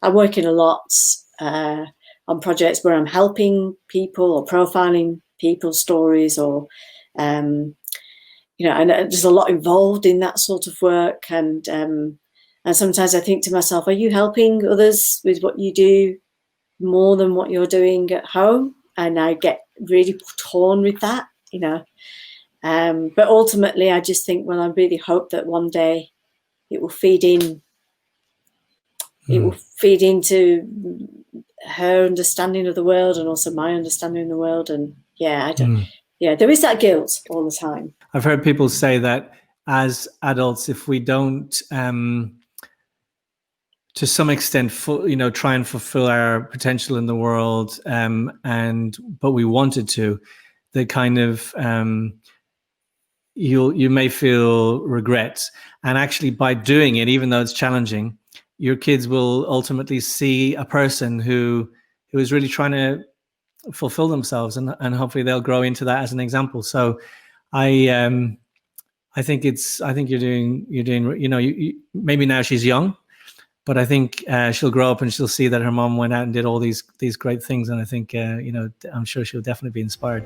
I'm working a lot on projects where I'm helping people or profiling people's stories, or and there's a lot involved in that sort of work. And sometimes I think to myself, are you helping others with what you do more than what you're doing at home? And I get really torn with that, but ultimately I just think, well, I really hope that one day it will feed into her understanding of the world, and also my understanding of the world. And there is that guilt all the time. I've heard people say that as adults, if we don't to some extent try and fulfill our potential in the world, but we wanted to, the kind of you may feel regret, and actually by doing it, even though it's challenging, your kids will ultimately see a person who is really trying to fulfill themselves, and hopefully they'll grow into that as an example. So I think you're doing maybe now she's young, but I think she'll grow up and she'll see that her mom went out and did all these great things, and I think I'm sure she'll definitely be inspired.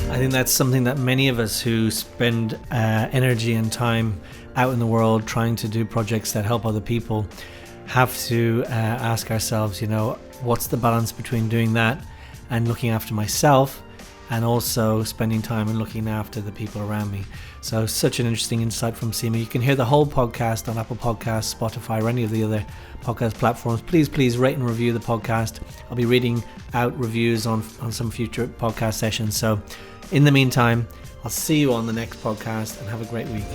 I think that's something that many of us who spend energy and time out in the world trying to do projects that help other people have to ask ourselves, what's the balance between doing that and looking after myself, and also spending time and looking after the people around me. So such an interesting insight from Sima. You can hear the whole podcast on Apple Podcasts, Spotify, or any of the other podcast platforms. Please rate and review the podcast. I'll be reading out reviews on some future podcast sessions. So in the meantime, I'll see you on the next podcast, and have a great week.